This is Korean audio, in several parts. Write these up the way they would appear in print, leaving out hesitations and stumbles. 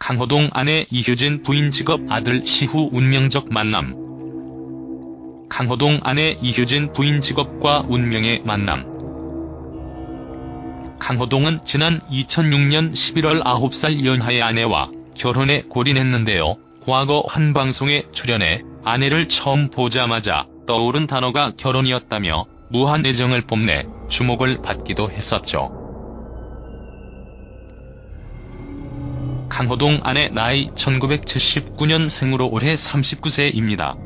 강호동 아내 이효진 부인 직업 아들 시후 운명적 만남. 강호동 아내 이효진 부인 직업과 운명의 만남. 강호동은 지난 2006년 11월 9살 연하의 아내와 결혼에 골인했는데요. 과거 한 방송에 출연해 아내를 처음 보자마자 떠오른 단어가 결혼이었다며 무한 애정을 뽐내 주목을 받기도 했었죠. 강호동 아내 나이 1979년생으로 올해 39세입니다.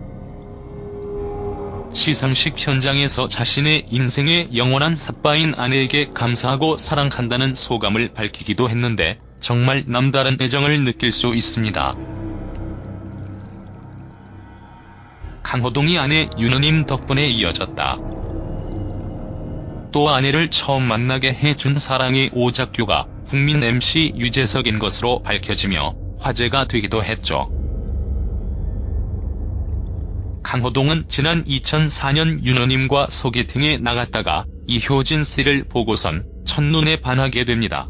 시상식 현장에서 자신의 인생의 영원한 삿바인 아내에게 감사하고 사랑한다는 소감을 밝히기도 했는데 정말 남다른 애정을 느낄 수 있습니다. 강호동이 아내 윤은임 덕분에 이어졌다. 또 아내를 처음 만나게 해준 사랑의 오작교가 국민 MC 유재석인 것으로 밝혀지며 화제가 되기도 했죠. 강호동은 지난 2004년 윤은임과 소개팅에 나갔다가 이효진 씨를 보고선 첫눈에 반하게 됩니다.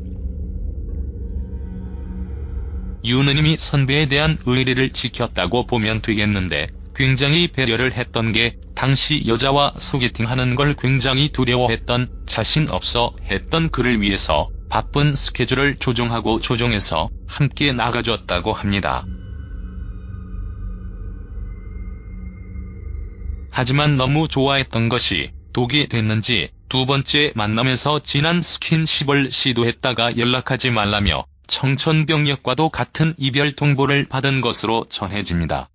윤은임이 선배에 대한 의리를 지켰다고 보면 되겠는데 굉장히 배려를 했던 게 당시 여자와 소개팅하는 걸 굉장히 두려워했던, 자신 없어 했던 그를 위해서 바쁜 스케줄을 조정해서 함께 나가줬다고 합니다. 하지만 너무 좋아했던 것이 독이 됐는지 두 번째 만남에서 진한 스킨십을 시도했다가 연락하지 말라며 청천벽력과도 같은 이별 통보를 받은 것으로 전해집니다.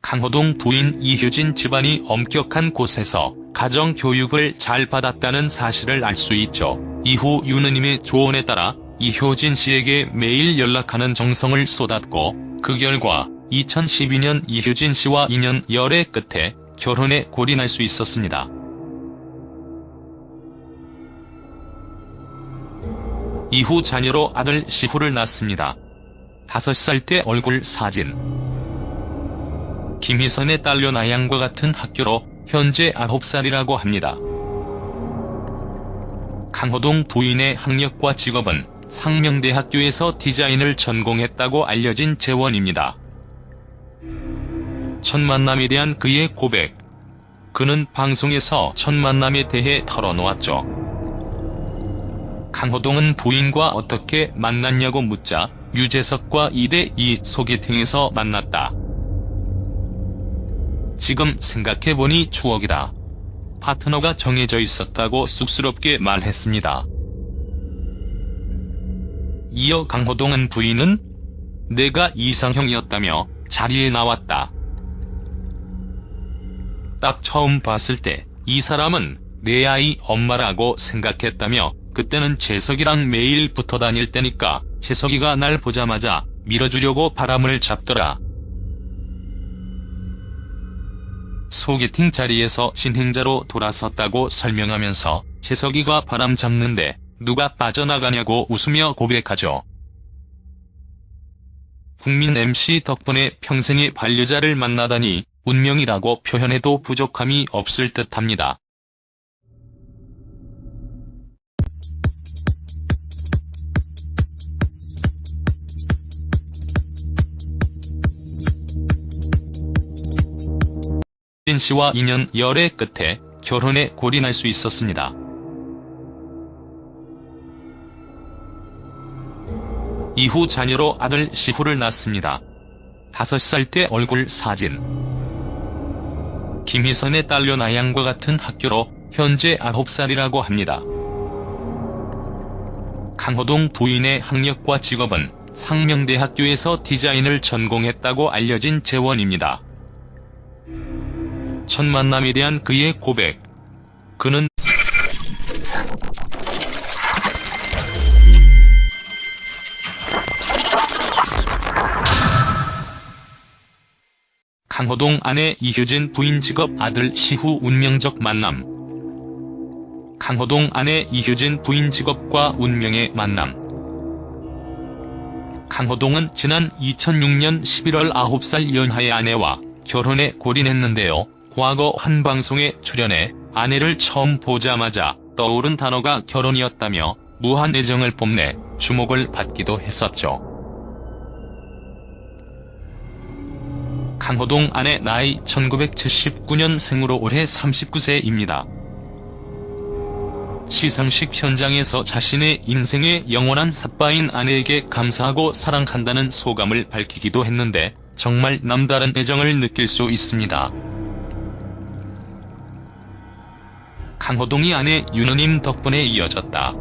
강호동 부인 이효진 집안이 엄격한 곳에서 가정교육을 잘 받았다는 사실을 알 수 있죠. 이후 윤은임의 조언에 따라 이효진 씨에게 매일 연락하는 정성을 쏟았고 그 결과 2012년 이효진 씨와 2년 열애 끝에 결혼에 골인할 수 있었습니다. 이후 자녀로 아들 시후를 낳습니다. 5살 때 얼굴 사진. 김희선의 딸려 나양과 같은 학교로 현재 9살이라고 합니다. 강호동 부인의 학력과 직업은 상명대학교에서 디자인을 전공했다고 알려진 재원입니다. 첫 만남에 대한 그의 고백. 그는 방송에서 첫 만남에 대해 털어놓았죠. 강호동은 부인과 어떻게 만났냐고 묻자 유재석과 2대2 소개팅에서 만났다. 지금 생각해보니 추억이다. 파트너가 정해져 있었다고 쑥스럽게 말했습니다. 이어 강호동은 부인은 내가 이상형이었다며 자리에 나왔다. 딱 처음 봤을 때 이 사람은 내 아이 엄마라고 생각했다며 그때는 재석이랑 매일 붙어 다닐 때니까 재석이가 날 보자마자 밀어주려고 바람을 잡더라. 소개팅 자리에서 진행자로 돌아섰다고 설명하면서 재석이가 바람 잡는데 누가 빠져나가냐고 웃으며 고백하죠. 국민 MC 덕분에 평생의 반려자를 만나다니 운명이라고 표현해도 부족함이 없을 듯합니다. 이효진 씨와 2년 열애 끝에 결혼에 골인할 수 있었습니다. 이후 자녀로 아들 시후를 낳습니다. 5살 때 얼굴 사진. 김희선의 딸려 나양과 같은 학교로 현재 9살이라고 합니다. 강호동 부인의 학력과 직업은 상명대학교에서 디자인을 전공했다고 알려진 재원입니다. 첫 만남에 대한 그의 고백. 그는 강호동 아내 이효진 부인 직업 아들 시후 운명적 만남. 강호동 아내 이효진 부인 직업과 운명의 만남. 강호동은 지난 2006년 11월 9살 연하의 아내와 결혼에 골인했는데요. 과거 한 방송에 출연해 아내를 처음 보자마자 떠오른 단어가 결혼이었다며 무한 애정을 뽐내 주목을 받기도 했었죠. 강호동 아내 나이 1979년생으로 올해 39세입니다. 시상식 현장에서 자신의 인생의 영원한 삿바인 아내에게 감사하고 사랑한다는 소감을 밝히기도 했는데 정말 남다른 애정을 느낄 수 있습니다. 강호동이 아내 윤은임 덕분에 이어졌다.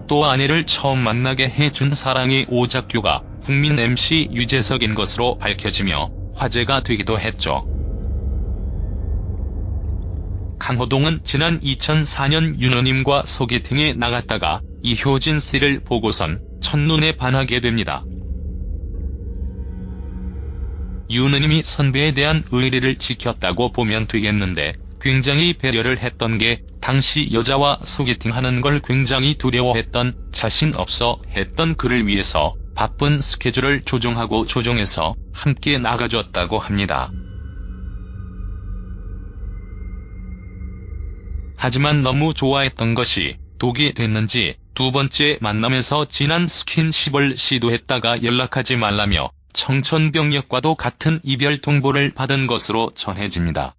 또 아내를 처음 만나게 해준 사랑의 오작교가 국민 MC 유재석인 것으로 밝혀지며 화제가 되기도 했죠. 강호동은 지난 2004년 윤은임과 소개팅에 나갔다가 이효진 씨를 보고선 첫눈에 반하게 됩니다. 윤은임이 선배에 대한 의리를 지켰다고 보면 되겠는데 굉장히 배려를 했던 게 당시 여자와 소개팅하는 걸 굉장히 두려워했던, 자신 없어 했던 그를 위해서 바쁜 스케줄을 조정해서 함께 나가줬다고 합니다. 하지만 너무 좋아했던 것이 독이 됐는지 두 번째 만남에서 진한 스킨십을 시도했다가 연락하지 말라며 청천벽력과도 같은 이별 통보를 받은 것으로 전해집니다.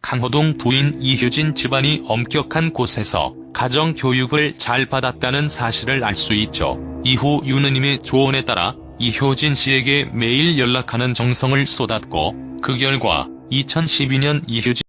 강호동 부인 이효진 집안이 엄격한 곳에서 가정교육을 잘 받았다는 사실을 알 수 있죠. 이후 윤은임의 조언에 따라 이효진 씨에게 매일 연락하는 정성을 쏟았고 그 결과 2012년 이효진